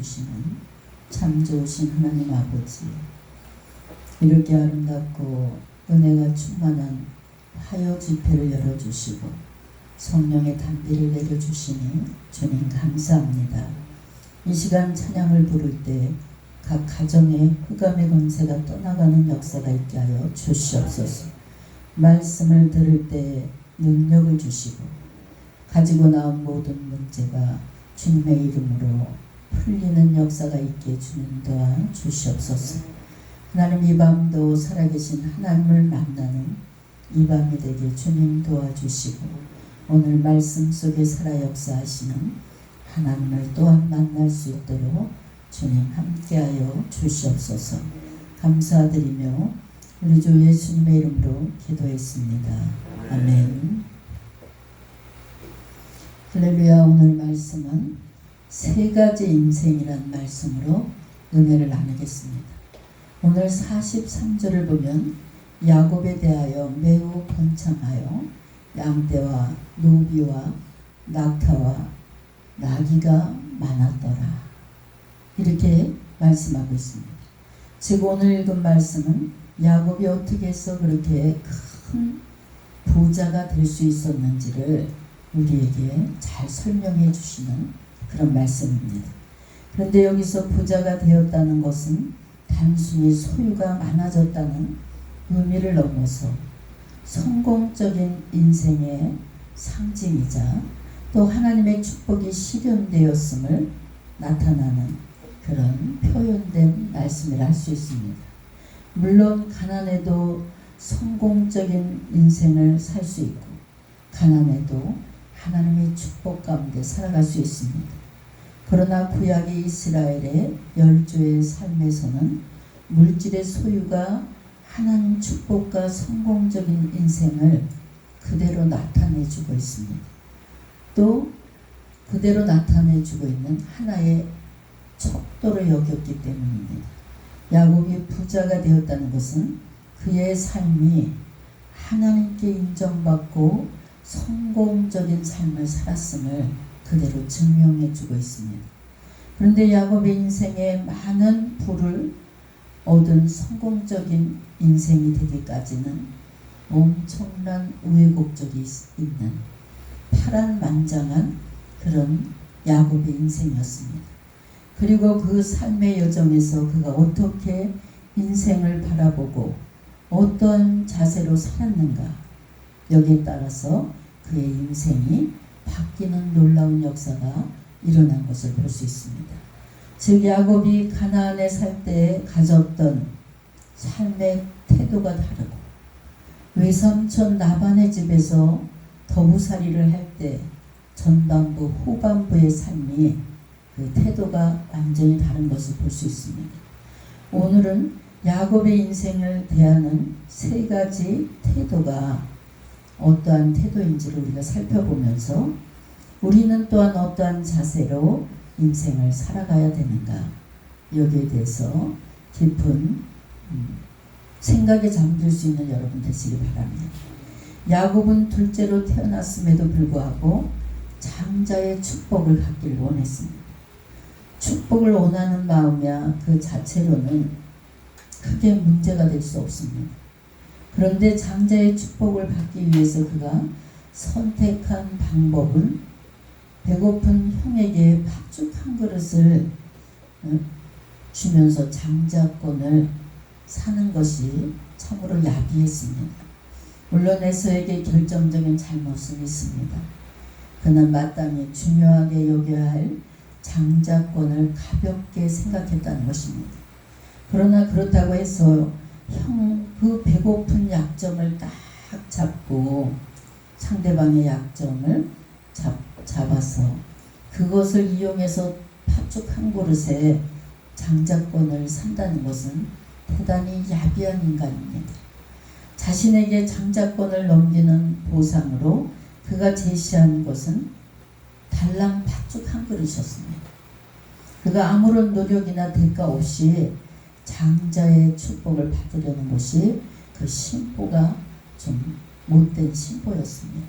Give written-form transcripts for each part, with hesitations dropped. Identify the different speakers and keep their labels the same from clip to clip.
Speaker 1: 주시는 참 좋으신 하나님 아버지, 이렇게 아름답고 은혜가 충만한 화요 집회를 열어주시고 성령의 단비를 내려주시니 주님 감사합니다. 이 시간 찬양을 부를 때 각 가정의 흑암의 권세가 떠나가는 역사가 있게 하여 주시옵소서. 말씀을 들을 때 능력을 주시고 가지고 나온 모든 문제가 주님의 이름으로 풀리는 역사가 있게 주님 도와 주시옵소서. 하나님, 이 밤도 살아계신 하나님을 만나는 이 밤이 되게 주님 도와주시고 오늘 말씀 속에 살아 역사하시는 하나님을 또한 만날 수 있도록 주님 함께하여 주시옵소서. 감사드리며 우리 주 예수님의 이름으로 기도했습니다. 아멘. 할렐루야. 오늘 말씀은 세 가지 인생이란 말씀으로 은혜를 나누겠습니다. 오늘 43절을 보면 야곱에 대하여 매우 번창하여 양떼와 노비와 낙타와 나귀가 많았더라, 이렇게 말씀하고 있습니다. 즉 오늘 읽은 말씀은 야곱이 어떻게 해서 그렇게 큰 부자가 될 수 있었는지를 우리에게 잘 설명해 주시는 그런 말씀입니다. 그런데 여기서 부자가 되었다는 것은 단순히 소유가 많아졌다는 의미를 넘어서 성공적인 인생의 상징이자 또 하나님의 축복이 실현되었음을 나타나는 그런 표현된 말씀이라 할 수 있습니다. 물론 가난해도 성공적인 인생을 살 수 있고 가난해도 하나님의 축복 가운데 살아갈 수 있습니다. 그러나 구약의 이스라엘의 열조의 삶에서는 물질의 소유가 하나님 축복과 성공적인 인생을 그대로 나타내주고 있습니다. 또 그대로 나타내주고 있는 하나의 척도로 여겼기 때문입니다. 야곱이 부자가 되었다는 것은 그의 삶이 하나님께 인정받고 성공적인 삶을 살았음을 그대로 증명해주고 있습니다. 그런데 야곱의 인생에 많은 부를 얻은 성공적인 인생이 되기까지는 엄청난 우여곡절이 있는 파란만장한 그런 야곱의 인생이었습니다. 그리고 그 삶의 여정에서 그가 어떻게 인생을 바라보고 어떤 자세로 살았는가, 여기에 따라서 그의 인생이 바뀌는 놀라운 역사가 일어난 것을 볼 수 있습니다. 즉 야곱이 가나안에 살 때 가졌던 삶의 태도가 다르고 외삼촌 라반의 집에서 더부살이를 할 때 전반부 후반부의 삶이 그 태도가 완전히 다른 것을 볼 수 있습니다. 오늘은 야곱의 인생을 대하는 세 가지 태도가 어떠한 태도인지를 우리가 살펴보면서 우리는 또한 어떠한 자세로 인생을 살아가야 되는가, 여기에 대해서 깊은 생각에 잠들 수 있는 여러분 되시기 바랍니다. 야곱은 둘째로 태어났음에도 불구하고 장자의 축복을 갖기를 원했습니다. 축복을 원하는 마음이야 그 자체로는 크게 문제가 될 수 없습니다. 그런데 장자의 축복을 받기 위해서 그가 선택한 방법은 배고픈 형에게 팥죽 한 그릇을 주면서 장자권을 사는 것이 참으로 야비했습니다. 물론 에서에게 결정적인 잘못은 있습니다. 그는 마땅히 중요하게 여겨야 할 장자권을 가볍게 생각했다는 것입니다. 그러나 그렇다고 해서 그 배고픈 약점을 딱 잡고 상대방의 약점을 잡아서 그것을 이용해서 팥죽 한 그릇에 장자권을 산다는 것은 대단히 야비한 인간입니다. 자신에게 장자권을 넘기는 보상으로 그가 제시한 것은 달랑 팥죽 한 그릇이었습니다. 그가 아무런 노력이나 대가 없이 장자의 축복을 받으려는 것이 그 심보가 좀 못된 심보였습니다.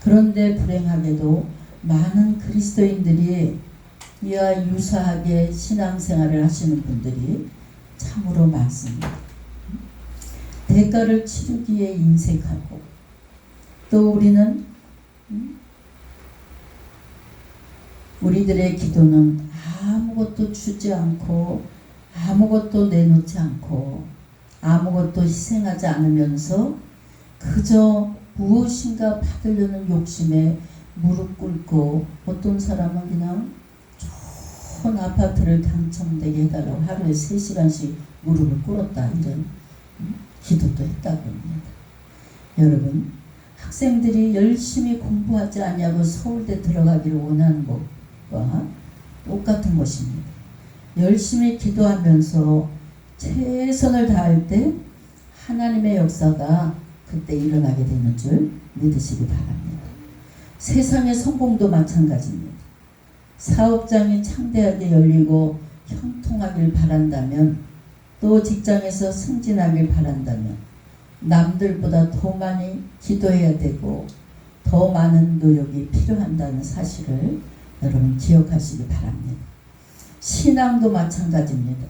Speaker 1: 그런데 불행하게도 많은 그리스도인들이 이와 유사하게 신앙생활을 하시는 분들이 참으로 많습니다. 대가를 치르기에 인색하고 또 우리는 우리들의 기도는 아무것도 주지 않고 아무것도 내놓지 않고 아무것도 희생하지 않으면서 그저 무엇인가 받으려는 욕심에 무릎 꿇고 어떤 사람은 그냥 좋은 아파트를 당첨되게 해달라고 하루에 3시간씩 무릎을 꿇었다 이런 기도도 했다고 합니다. 여러분 학생들이 열심히 공부하지 않냐고 서울대 들어가기를 원하는 것과 똑같은 것입니다. 열심히 기도하면서 최선을 다할 때 하나님의 역사가 그때 일어나게 되는 줄 믿으시기 바랍니다. 세상의 성공도 마찬가지입니다. 사업장이 창대하게 열리고 형통하길 바란다면 또 직장에서 승진하길 바란다면 남들보다 더 많이 기도해야 되고 더 많은 노력이 필요한다는 사실을 여러분 기억하시기 바랍니다. 신앙도 마찬가지입니다.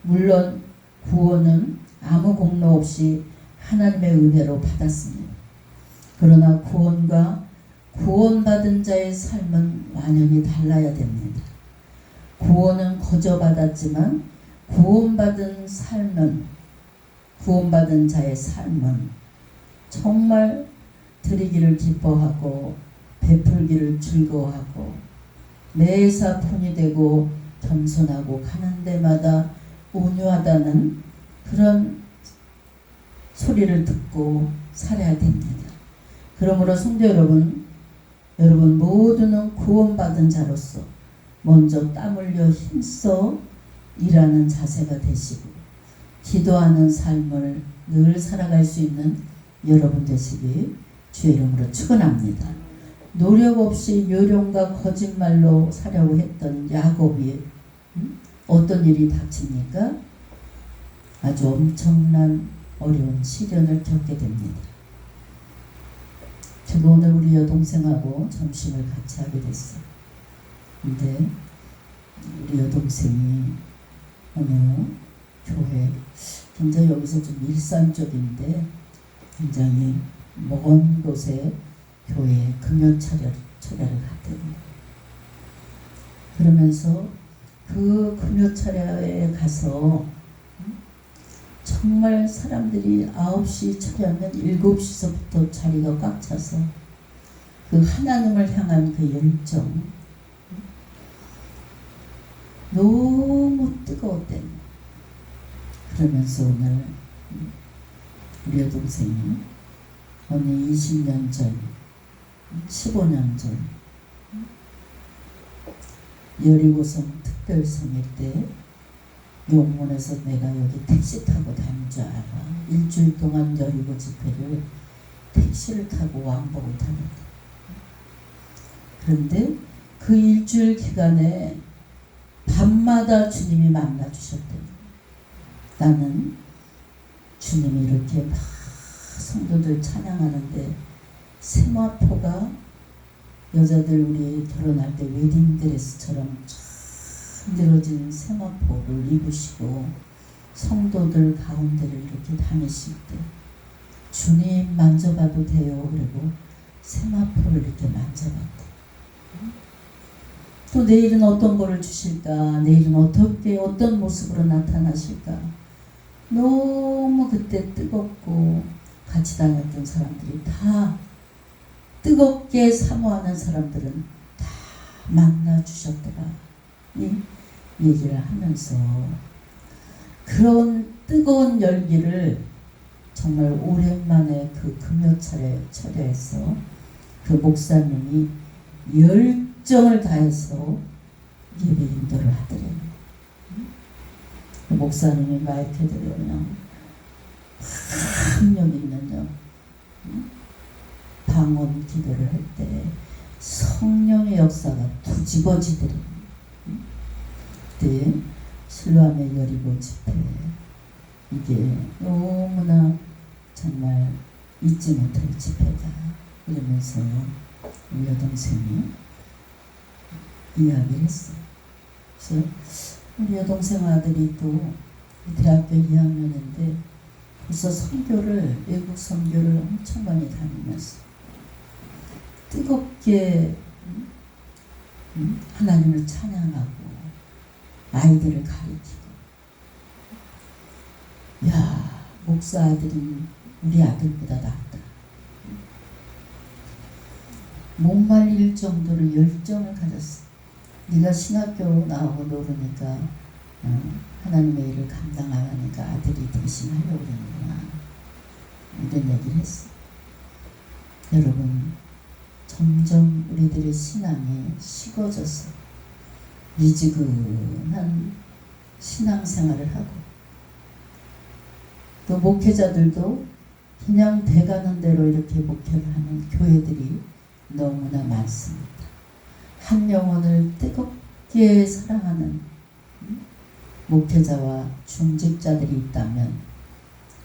Speaker 1: 물론 구원은 아무 공로 없이 하나님의 은혜로 받았습니다. 그러나 구원과 구원받은 자의 삶은 완전히 달라야 됩니다. 구원은 거저 받았지만 구원받은 자의 삶은 정말 드리기를 기뻐하고 베풀기를 즐거워하고 매사 본이 되고 겸손하고 가는 데마다 온유하다는 그런 소리를 듣고 살아야 됩니다. 그러므로 성도 여러분 모두는 구원받은 자로서 먼저 땀 흘려 힘써 일하는 자세가 되시고 기도하는 삶을 늘 살아갈 수 있는 여러분 되시기 주의 이름으로 축원합니다. 노력 없이 요령과 거짓말로 사려고 했던 야곱이 어떤 일이 닥칩니까? 아주 엄청난 어려운 시련을 겪게 됩니다. 저도 오늘 우리 여동생하고 점심을 같이 하게 됐어요. 근데 우리 여동생이 어느 교회, 굉장히 여기서 좀 일산적인데 굉장히 먼 곳에 교회에 금연철야를 갔대요. 그러면서 그 금요철야에 가서 정말 사람들이 9시 철야면 7시서부터 자리가 꽉 차서 그 하나님을 향한 그 열정 너무 뜨거웠대. 그러면서 오늘 우리 여동생이 어느 20년 전 15년 전 여리고성 특별성일 때 용문에서 내가 여기 택시 타고 다닌 줄 알아. 일주일 동안 여리고 집회를 택시를 타고 왕복을 타는데 그런데 그 일주일 기간에 밤마다 주님이 만나 주셨대요. 나는 주님이 이렇게 막 성도들 찬양하는데 세마포가 여자들 우리 결혼할 때 웨딩드레스처럼 쫙 늘어진 세마포를 입으시고 성도들 가운데를 이렇게 다니실 때 주님 만져봐도 돼요. 그리고 세마포를 이렇게 만져봤대. 또 내일은 어떤 거를 주실까? 내일은 어떤 모습으로 나타나실까? 너무 그때 뜨겁고 같이 다녔던 사람들이 다 뜨겁게 사모하는 사람들은 다 만나주셨더라. 이 얘기를 하면서 그런 뜨거운 열기를 정말 오랜만에 그 금요철야에서 그 목사님이 열정을 다해서 예배 인도를 하더래요. 그 목사님이 마이크 들으면 학력 있는 방언 기도를 할 때 성령의 역사가 뒤집어지더래요. 그때 실로암의 여리고 집회 이게 너무나 정말 잊지 못할 집회다 이러면서 우리 여동생이 이야기를 했어요. 그래서 우리 여동생 아들이 또 대학교 2학년인데 벌써 선교를, 외국 선교를 엄청 많이 다니면서 뜨겁게 하나님을 찬양하고 아이들을 가르치고. 야, 목사 아들이 우리 아들보다 낫다. 못 말릴 정도로 열정을 가졌어. 네가 신학교 나오고 노르니까 하나님의 일을 감당하려니까 아들이 대신하려고 그러는구나. 이런 얘기를 했어. 여러분, 점점 우리들의 신앙이 식어져서 미지근한 신앙생활을 하고, 또 목회자들도 그냥 돼가는 대로 이렇게 목회를 하는 교회들이 너무나 많습니다. 한 영혼을 뜨겁게 사랑하는 목회자와 중직자들이 있다면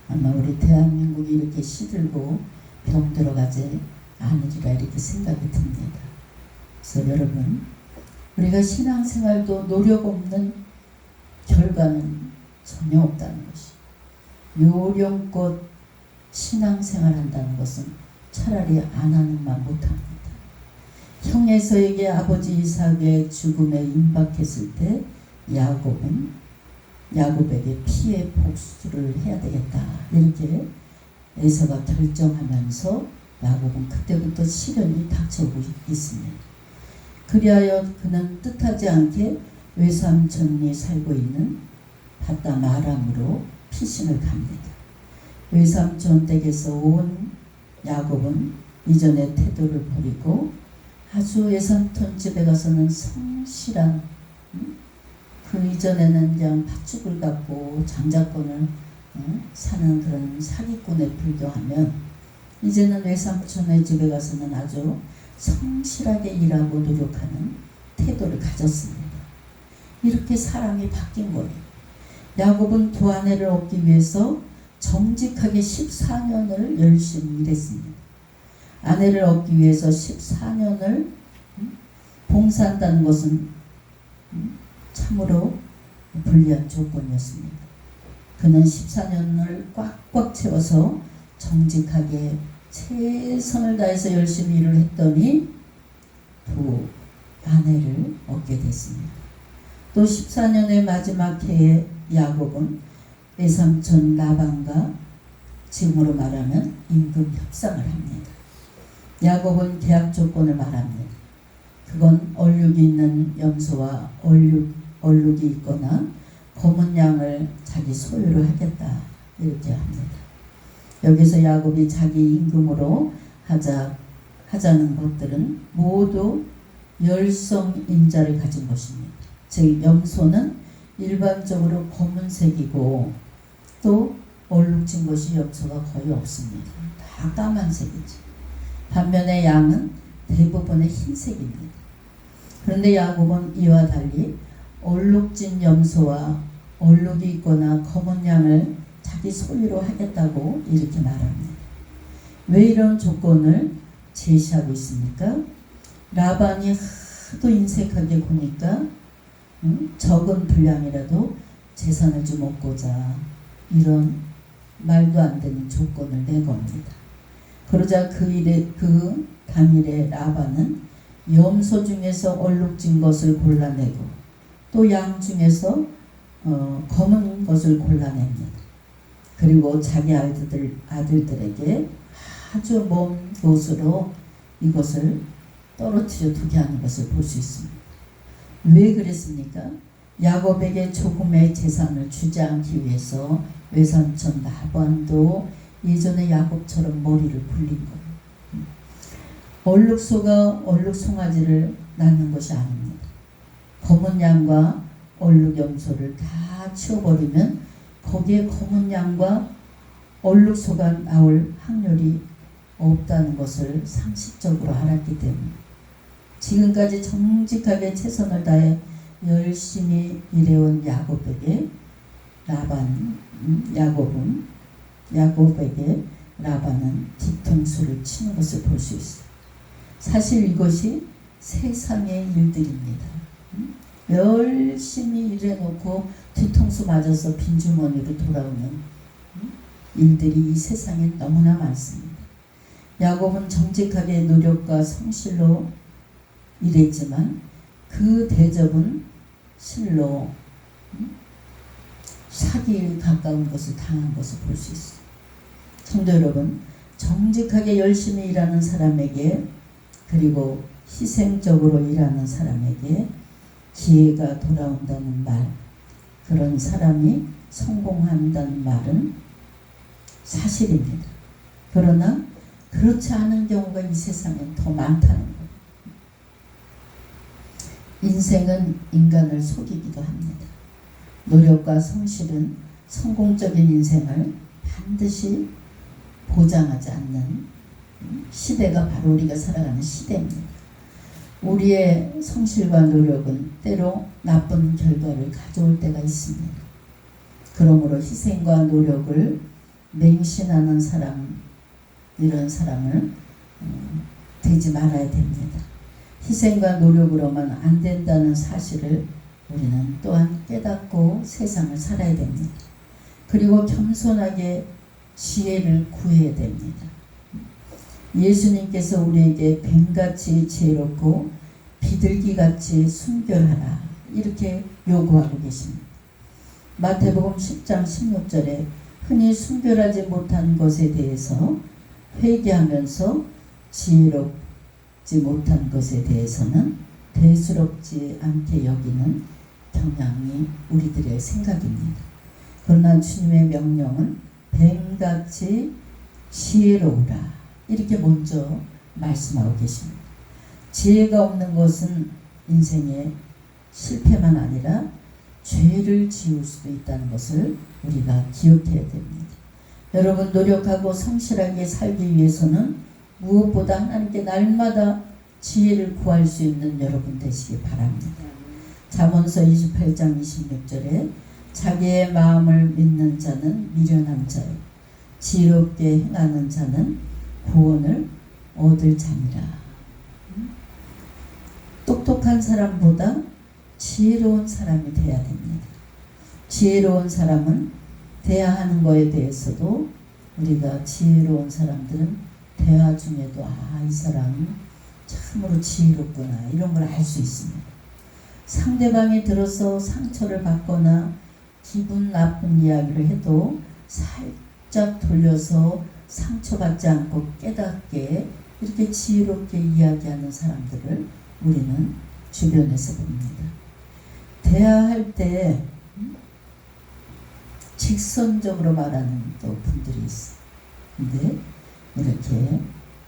Speaker 1: 아마 우리 대한민국이 이렇게 시들고 병들어가지 않으리라 이렇게 생각이 듭니다. 그래서 여러분, 우리가 신앙생활도 노력 없는 결과는 전혀 없다는 것이, 요령껏 신앙생활 한다는 것은 차라리 안 하는 만 못합니다. 형에서에게 아버지 이삭의 죽음에 임박했을 때 야곱에게 피해 복수를 해야 되겠다 이렇게 에서가 결정하면서 야곱은 그때부터 시련이 닥쳐오고 있습니다. 그리하여 그는 뜻하지 않게 외삼촌이 살고 있는 바담 아람으로 피신을 갑니다. 외삼촌 댁에서 온 야곱은 이전의 태도를 버리고 아주 외삼촌 집에 가서는 성실한, 그 이전에는 그냥 팥죽을 갖고 장자권을 사는 그런 사기꾼에 불교하면, 이제는 외삼촌의 집에 가서는 아주 성실하게 일하고 노력하는 태도를 가졌습니다. 이렇게 사람이 바뀐 거예요. 야곱은 두 아내를 얻기 위해서 정직하게 14년을 열심히 일했습니다. 아내를 얻기 위해서 14년을 봉사한다는 것은 참으로 불리한 조건이었습니다. 그는 14년을 꽉꽉 채워서 정직하게 최선을 다해서 열심히 일을 했더니 두 아내를 얻게 됐습니다. 또 14년의 마지막 해에 야곱은 외삼촌 라반과 지금으로 말하면 임금 협상을 합니다. 야곱은 계약 조건을 말합니다. 그건 얼룩이 있는 염소와 얼룩이 있거나 검은 양을 자기 소유로 하겠다 이렇게 합니다. 여기서 야곱이 자기 임금으로 하자는 것들은 모두 열성인자를 가진 것입니다. 즉 염소는 일반적으로 검은색이고 또 얼룩진 것이 염소가 거의 없습니다. 다 까만색이지. 반면에 양은 대부분의 흰색입니다. 그런데 야곱은 이와 달리 얼룩진 염소와 얼룩이 있거나 검은 양을 자기 소유로 하겠다고 이렇게 말합니다. 왜 이런 조건을 제시하고 있습니까? 라반이 하도 인색하게 구니까 적은 분량이라도 재산을 좀 얻고자 이런 말도 안 되는 조건을 내겁니다. 그러자 그 당일에 라반은 염소 중에서 얼룩진 것을 골라내고 또 양 중에서 검은 것을 골라냅니다. 그리고 자기 아들들에게 아주 먼 곳으로 이것을 떨어뜨려 두게 하는 것을 볼 수 있습니다. 왜 그랬습니까? 야곱에게 조금의 재산을 주지 않기 위해서 외삼촌 라반도 예전에 야곱처럼 머리를 굴린 거예요. 얼룩소가 얼룩송아지를 낳는 것이 아닙니다. 검은 양과 얼룩염소를 다 치워버리면 거기에 검은 양과 얼룩소가 나올 확률이 없다는 것을 상식적으로 알았기 때문에 지금까지 정직하게 최선을 다해 열심히 일해온 야곱에게 라반은 뒤통수를 치는 것을 볼 수 있어요. 사실 이것이 세상의 일들입니다. 열심히 일해놓고 뒤통수 맞아서 빈주머니로 돌아오는 일들이 이 세상에 너무나 많습니다. 야곱은 정직하게 노력과 성실로 일했지만 그 대접은 실로 사기에 가까운 것을 당한 것을 볼 수 있어요. 성도 여러분, 정직하게 열심히 일하는 사람에게 그리고 희생적으로 일하는 사람에게 기회가 돌아온다는 말, 그런 사람이 성공한다는 말은 사실입니다. 그러나 그렇지 않은 경우가 이 세상에 더 많다는 거예요. 인생은 인간을 속이기도 합니다. 노력과 성실은 성공적인 인생을 반드시 보장하지 않는 시대가 바로 우리가 살아가는 시대입니다. 우리의 성실과 노력은 때로 나쁜 결과를 가져올 때가 있습니다. 그러므로 희생과 노력을 맹신하는 사람, 이런 사람을 되지 말아야 됩니다. 희생과 노력으로만 안 된다는 사실을 우리는 또한 깨닫고 세상을 살아야 됩니다. 그리고 겸손하게 지혜를 구해야 됩니다. 예수님께서 우리에게 뱀같이 지혜롭고 비둘기같이 순결하라 이렇게 요구하고 계십니다. 마태복음 10장 16절에 흔히 순결하지 못한 것에 대해서 회개하면서 지혜롭지 못한 것에 대해서는 대수롭지 않게 여기는 경향이 우리들의 생각입니다. 그러나 주님의 명령은 뱀같이 지혜로우라 이렇게 먼저 말씀하고 계십니다. 지혜가 없는 것은 인생의 실패만 아니라 죄를 지을 수도 있다는 것을 우리가 기억해야 됩니다. 여러분, 노력하고 성실하게 살기 위해서는 무엇보다 하나님께 날마다 지혜를 구할 수 있는 여러분 되시기 바랍니다. 잠언서 28장 26절에 자기의 마음을 믿는 자는 미련한 자요 지혜롭게 행하는 자는 구원을 얻을 자니라. 똑똑한 사람보다 지혜로운 사람이 돼야 됩니다. 지혜로운 사람은 대화하는 것에 대해서도 우리가 지혜로운 사람들은 대화 중에도 이 사람이 참으로 지혜롭구나 이런 걸 알 수 있습니다. 상대방이 들어서 상처를 받거나 기분 나쁜 이야기를 해도 살짝 돌려서 상처받지 않고 깨닫게 이렇게 지혜롭게 이야기하는 사람들을 우리는 주변에서 봅니다. 대화할 때 직선적으로 말하는 또 분들이 있어요. 근데 이렇게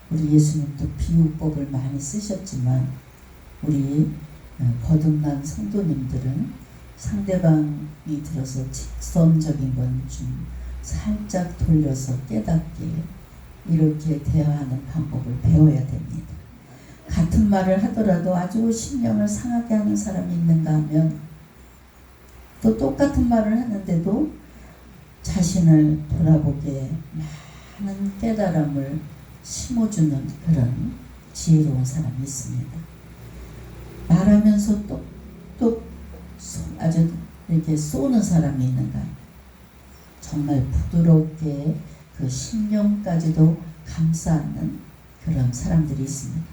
Speaker 1: 우리 예수님도 비유법을 많이 쓰셨지만 우리 거듭난 성도님들은 상대방이 들어서 직선적인 건 좀 살짝 돌려서 깨닫게 이렇게 대화하는 방법을 배워야 됩니다. 같은 말을 하더라도 아주 신경을 상하게 하는 사람이 있는가 하면 또 똑같은 말을 하는데도 자신을 돌아보게 많은 깨달음을 심어주는 그런 지혜로운 사람이 있습니다. 말하면서 똑똑 아주 이렇게 쏘는 사람이 있는가? 정말 부드럽게 그 신령까지도 감싸 안는 그런 사람들이 있습니다.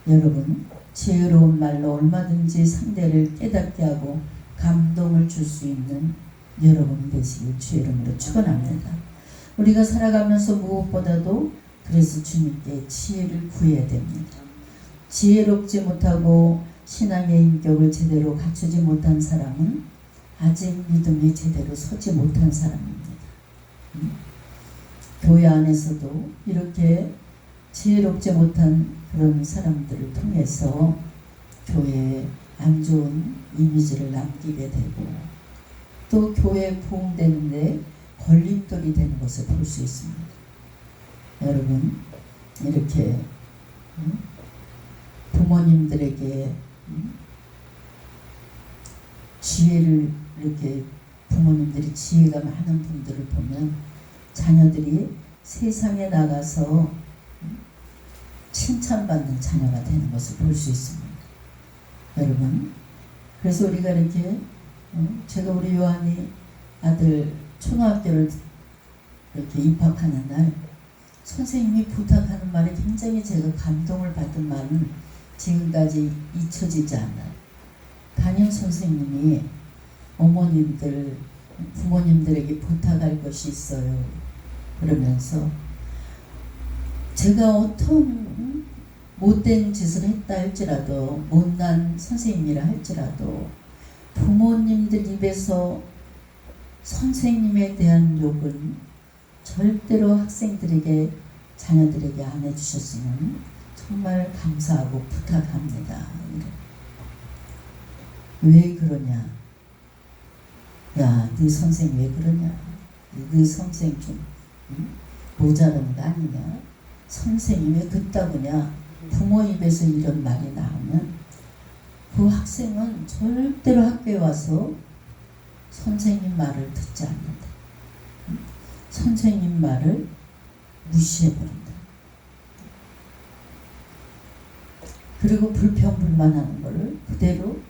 Speaker 1: 여러분, 지혜로운 말로 얼마든지 상대를 깨닫게 하고 감동을 줄 수 있는 여러분이 되시길 주의 이름으로 축원합니다. 우리가 살아가면서 무엇보다도 그래서 주님께 지혜를 구해야 됩니다. 지혜롭지 못하고 신앙의 인격을 제대로 갖추지 못한 사람은 아직 믿음이 제대로 서지 못한 사람입니다. 교회 안에서도 이렇게 지혜롭지 못한 그런 사람들을 통해서 교회에 안 좋은 이미지를 남기게 되고 또 교회에 부흥되는데 걸림돌이 되는 것을 볼 수 있습니다. 여러분, 이렇게 부모님들에게 지혜를 이렇게 부모님들이 지혜가 많은 분들을 보면 자녀들이 세상에 나가서 칭찬받는 자녀가 되는 것을 볼 수 있습니다. 여러분, 그래서 우리가 이렇게 제가 우리 요한이 아들 초등학교를 이렇게 입학하는 날 선생님이 부탁하는 말이 굉장히 제가 감동을 받은 말은 지금까지 잊혀지지 않아요. 담임 선생님이 어머님들, 부모님들에게 부탁할 것이 있어요. 그러면서 제가 어떤 못된 짓을 했다 할지라도, 못난 선생님이라 할지라도 부모님들 입에서 선생님에 대한 욕은 절대로 학생들에게, 자녀들에게 안 해주셨으면 정말 감사하고 부탁합니다. 왜 그러냐? 야, 네 선생 왜 그러냐? 네 선생 좀 모자란 거 아니냐? 선생님이 왜 그따구냐? 부모 입에서 이런 말이 나오면 그 학생은 절대로 학교에 와서 선생님 말을 듣지 않는다. 선생님 말을 무시해버린다. 그리고 불평불만하는 것을 그대로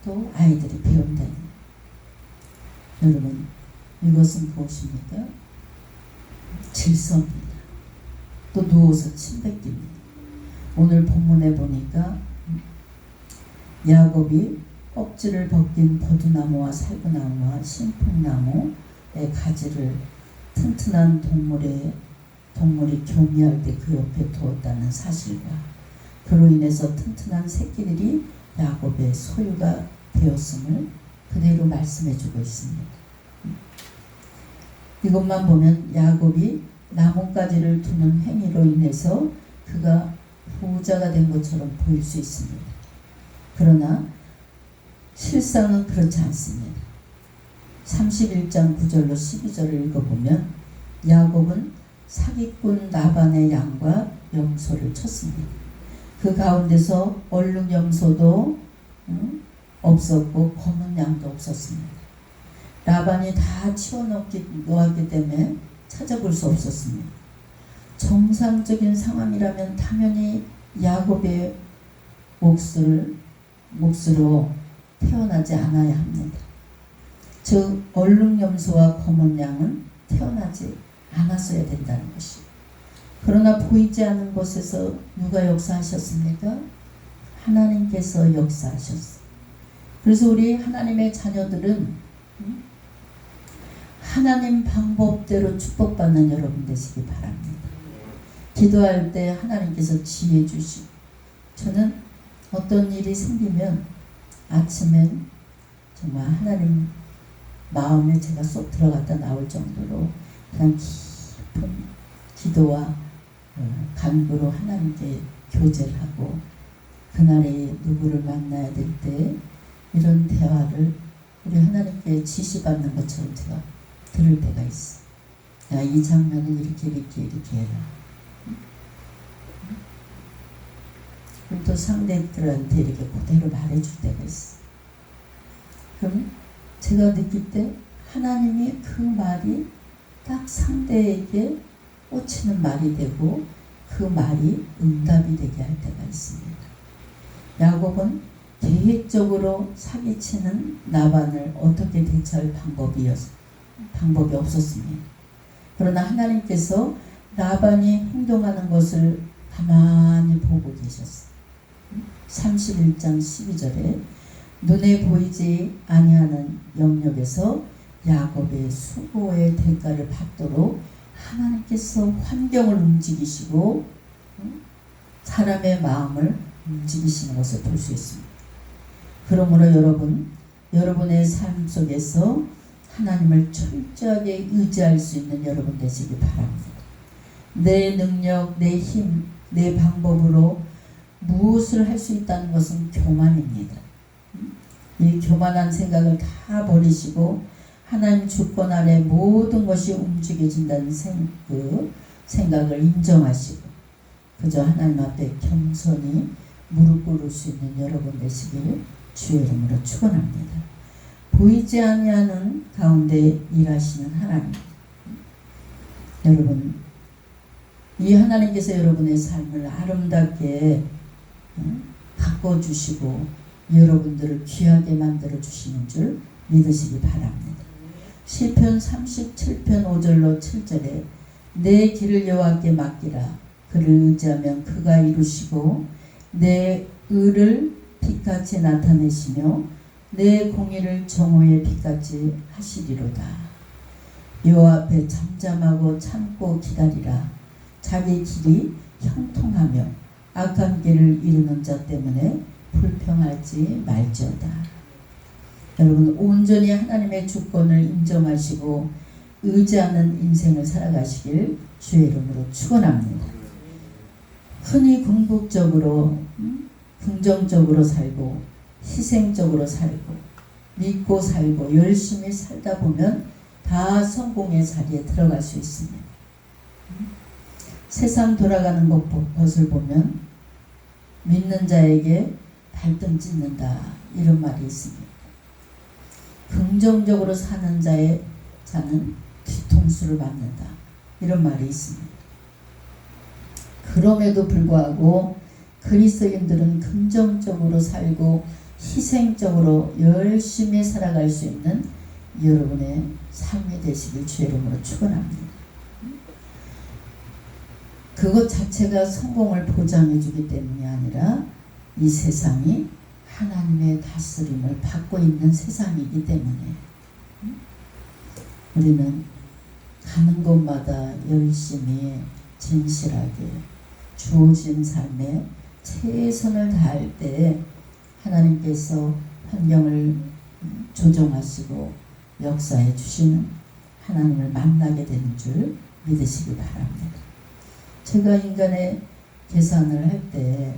Speaker 1: 또 아이들이 배운다는. 여러분, 이것은 무엇입니까? 질서입니다. 또 누워서 침 뱉깁니다. 오늘 본문에 보니까 야곱이 껍질을 벗긴 버드나무와 살구나무와 신풍나무의 가지를 튼튼한 동물이 교미할 때 그 옆에 두었다는 사실과 그로 인해서 튼튼한 새끼들이 야곱의 소유가 되었음을 그대로 말씀해주고 있습니다. 이것만 보면 야곱이 나뭇가지를 두는 행위로 인해서 그가 부자가 된 것처럼 보일 수 있습니다. 그러나 실상은 그렇지 않습니다. 31장 9절로 12절을 읽어보면 야곱은 사기꾼 라반의 양과 염소를 쳤습니다. 그 가운데서 얼룩 염소도 없었고 검은 양도 없었습니다. 라반이 다 치워놓았기 때문에 찾아볼 수 없었습니다. 정상적인 상황이라면 당연히 야곱의 몫으로 태어나지 않아야 합니다. 즉 얼룩 염소와 검은 양은 태어나지 않았어야 된다는 것이. 그러나 보이지 않는 곳에서 누가 역사하셨습니까? 하나님께서 역사하셨어요. 그래서 우리 하나님의 자녀들은 하나님 방법대로 축복받는 여러분 되시기 바랍니다. 기도할 때 하나님께서 지혜 주시고, 저는 어떤 일이 생기면 아침엔 정말 하나님 마음에 제가 쏙 들어갔다 나올 정도로 그냥 깊은 기도와 간구로 하나님께 교제를 하고, 그날에 누구를 만나야 될 때 이런 대화를 우리 하나님께 지시받는 것처럼 제가 들을 때가 있어. 야, 이 장면은 이렇게 해라. 그럼 또 상대들한테 이렇게 그대로 말해줄 때가 있어. 그럼 제가 느낄 때 하나님이 그 말이 딱 상대에게 꽂히는 말이 되고 그 말이 응답이 되게 할 때가 있습니다. 야곱은 계획적으로 사기치는 라반을 어떻게 대처할 방법이 없었습니다. 그러나 하나님께서 라반이 행동하는 것을 가만히 보고 계셨어요. 31장 12절에 눈에 보이지 아니하는 영역에서 야곱의 수고의 대가를 받도록 하나님께서 환경을 움직이시고 사람의 마음을 움직이시는 것을 볼 수 있습니다. 그러므로 여러분의 삶 속에서 하나님을 철저하게 의지할 수 있는 여러분 되시기 바랍니다. 내 능력, 내 힘, 내 방법으로 무엇을 할 수 있다는 것은 교만입니다. 이 교만한 생각을 다 버리시고 하나님 주권 아래 모든 것이 움직여진다는 생각을 인정하시고 그저 하나님 앞에 겸손히 무릎 꿇을 수 있는 여러분 되시기를 주의 이름으로 축원합니다. 보이지 아니하는 가운데 일하시는 하나님, 여러분, 이 하나님께서 여러분의 삶을 아름답게 바꿔주시고 여러분들을 귀하게 만들어 주시는 줄 믿으시기 바랍니다. 시편 37편 5절로 7절에 내 길을 여호와께 맡기라. 그를 의지하면 그가 이루시고 내 의를 빛같이 나타내시며 내 공의를 정오의 빛같이 하시리로다. 여호와 앞에 잠잠하고 참고 기다리라. 자기 길이 형통하며 악한 길을 이루는 자 때문에 불평하지 말지어다. 여러분, 온전히 하나님의 주권을 인정하시고 의지하는 인생을 살아가시길 주의 이름으로 축원합니다. 흔히 궁극적으로 긍정적으로 살고 희생적으로 살고 믿고 살고 열심히 살다 보면 다 성공의 자리에 들어갈 수 있습니다. 세상 돌아가는 것을 보면 믿는 자에게 발등 찢는다 이런 말이 있습니다. 긍정적으로 사는 자는 뒤통수를 맞는다 이런 말이 있습니다. 그럼에도 불구하고 그리스도인들은 긍정적으로 살고 희생적으로 열심히 살아갈 수 있는 여러분의 삶이 되시길 주의 이름으로 축원합니다. 그것 자체가 성공을 보장해 주기 때문이 아니라 이 세상이 하나님의 다스림을 받고 있는 세상이기 때문에 우리는 가는 곳마다 열심히 진실하게 주어진 삶에 최선을 다할 때 하나님께서 환경을 조정하시고 역사해 주시는 하나님을 만나게 되는 줄 믿으시기 바랍니다. 제가 인간의 계산을 할 때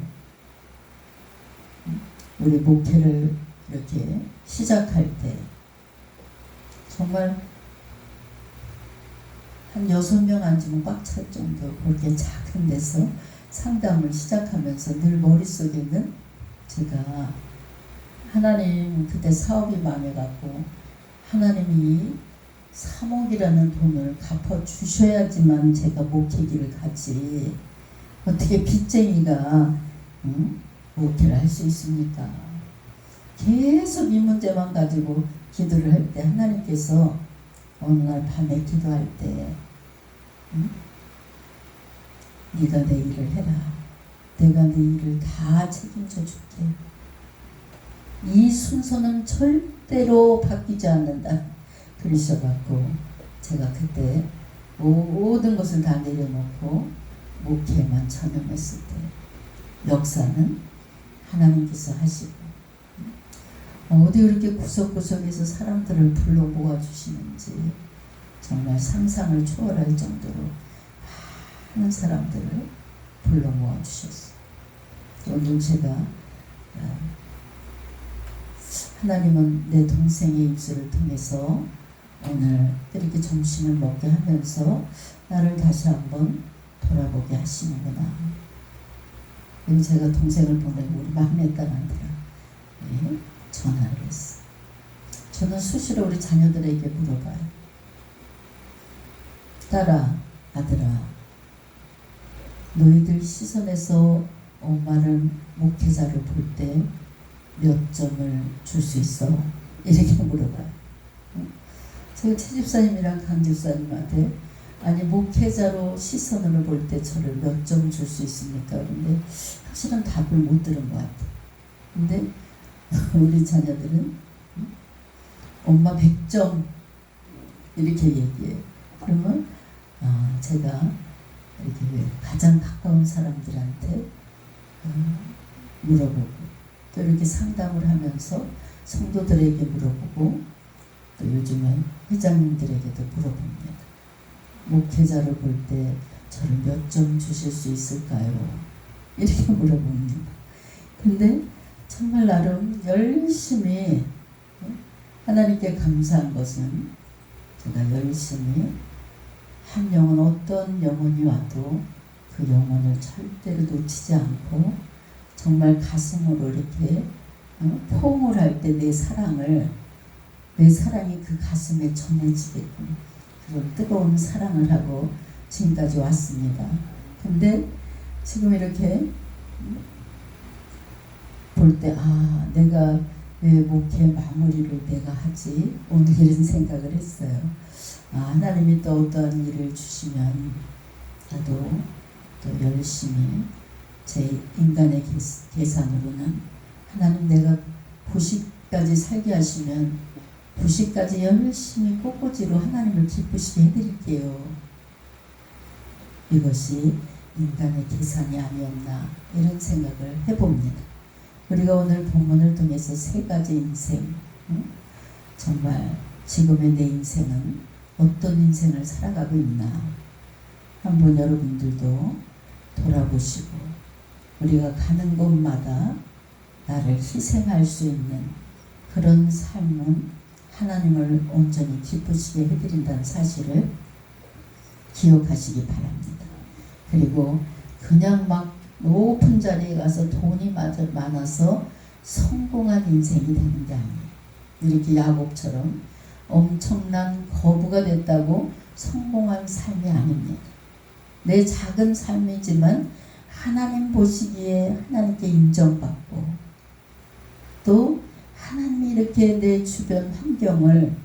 Speaker 1: 우리 목회를 이렇게 시작할 때 정말 한 6명 앉으면 꽉 찰 정도 그렇게 작은 데서 상담을 시작하면서 늘 머릿속에는 제가 하나님 그때 사업이 망해갖고 하나님이 3억이라는 돈을 갚아주셔야지만 제가 목회기를 가지 어떻게 빚쟁이가 목회를 할 수 있습니까? 계속 이 문제만 가지고 기도를 할 때 하나님께서 어느 날 밤에 기도할 때 네가 내 일을 해라. 내가 네 일을 다 책임져 줄게. 이 순서는 절대로 바뀌지 않는다. 그러셔갖고 제가 그때 모든 것을 다 내려놓고 목회에만 전념했을 때 역사는 하나님께서 하시고 어디 그렇게 구석구석에서 사람들을 불러 모아주시는지 정말 상상을 초월할 정도로 많은 사람들을 불러 모아주셨어요. 오늘 제가 하나님은 내 동생의 입술을 통해서 오늘 이렇게 점심을 먹게 하면서 나를 다시 한번 돌아보게 하시는구나. 그리고 제가 동생을 보내고 우리 막내딸한테 전화를 했어요. 저는 수시로 우리 자녀들에게 물어봐요. 딸아, 아들아, 너희들 시선에서 엄마를 목회자를 볼 때 몇 점을 줄 수 있어? 이렇게 물어봐요. 제가 최 집사님이랑 강 집사님한테 아니 목회자로 시선으로 볼 때 저를 몇 점 줄 수 있습니까? 그런데 확실한 답을 못 들은 것 같아요. 근데 우리 자녀들은 엄마 100점 이렇게 얘기해요. 그러면 제가 이렇게 가장 가까운 사람들한테 물어보고 또 이렇게 상담을 하면서 성도들에게 물어보고 또 요즘은 회장님들에게도 물어봅니다. 목회자를 볼 때 저를 몇 점 주실 수 있을까요? 이렇게 물어봅니다. 근데 정말 나름 열심히 하나님께 감사한 것은 제가 열심히 한 영혼 어떤 영혼이 와도 그 영혼을 절대로 놓치지 않고 정말 가슴으로 이렇게 포옹을 할 때 내 사랑이 그 가슴에 전해지게끔 그런 뜨거운 사랑을 하고 지금까지 왔습니다. 근데 지금 이렇게 볼 때 내가 왜 목회 마무리를 내가 하지? 오늘 이런 생각을 했어요. 하나님이 또 어떠한 일을 주시면 나도 또 열심히 제 인간의 계산으로는 하나님 내가 90까지 살게 하시면 90까지 열심히 꽃꽂이로 하나님을 기쁘시게 해드릴게요. 이것이 인간의 계산이 아니었나 이런 생각을 해봅니다. 우리가 오늘 본문을 통해서 세 가지 인생, 정말 지금의 내 인생은 어떤 인생을 살아가고 있나 한번 여러분들도 돌아보시고 우리가 가는 곳마다 나를 희생할 수 있는 그런 삶은 하나님을 온전히 기쁘시게 해드린다는 사실을 기억하시기 바랍니다. 그리고 그냥 막 높은 자리에 가서 돈이 많아서 성공한 인생이 되는 게 아니에요. 이렇게 야곱처럼 엄청난 거부가 됐다고 성공한 삶이 아닙니다. 내 작은 삶이지만 하나님 보시기에 하나님께 인정받고 또 하나님이 이렇게 내 주변 환경을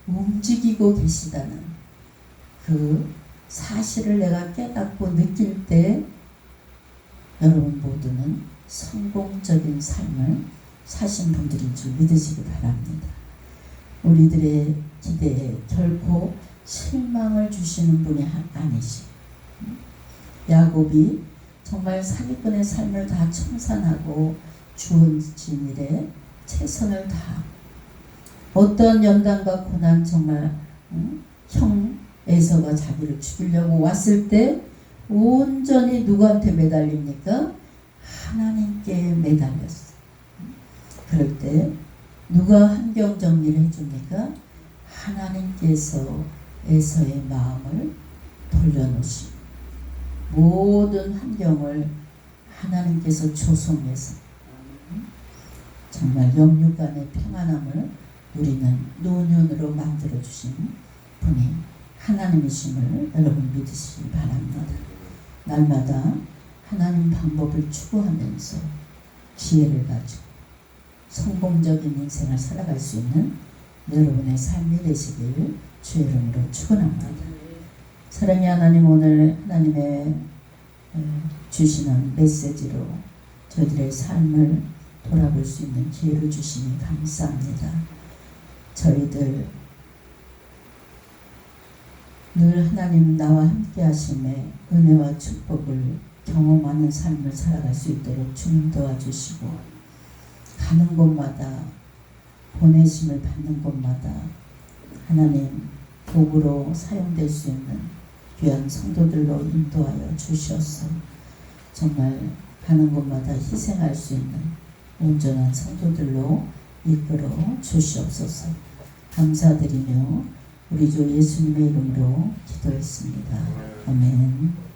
Speaker 1: 움직이고 계시다는 그 사실을 내가 깨닫고 느낄 때 여러분 모두는 성공적인 삶을 사신 분들인 줄 믿으시기 바랍니다. 우리들의 기대에 결코 실망을 주시는 분이 아니시고 야곱이 정말 사기꾼의 삶을 다 청산하고 주어진 일에 최선을 다 어떤 연단과 고난 정말 형 에서가 자기를 죽이려고 왔을 때 온전히 누구한테 매달립니까? 하나님께 매달렸어. 그럴 때 누가 환경 정리를 해줍니까? 하나님께서 에서의 마음을 돌려놓으시고 모든 환경을 하나님께서 조성해서 정말 영육간의 평안함을 누리는 노년으로 만들어주신 분이 하나님이심을 여러분 믿으시기 바랍니다. 날마다 하나님 방법을 추구하면서 지혜를 가지고 성공적인 인생을 살아갈 수 있는 여러분의 삶이 되시길 주의 이름으로 축원합니다. 사랑의 하나님, 오늘 하나님의 주시는 메시지로 저희들의 삶을 돌아볼 수 있는 기회를 주시니 감사합니다. 저희들 늘 하나님 나와 함께 하심에 은혜와 축복을 경험하는 삶을 살아갈 수 있도록 주님 도와주시고 가는 곳마다 보내심을 받는 곳마다 하나님 도구로 사용될 수 있는 귀한 성도들로 인도하여 주시옵소서. 정말 가는 곳마다 희생할 수 있는 온전한 성도들로 이끌어 주시옵소서. 감사드리며 우리 주 예수님의 이름으로 기도했습니다. 아멘.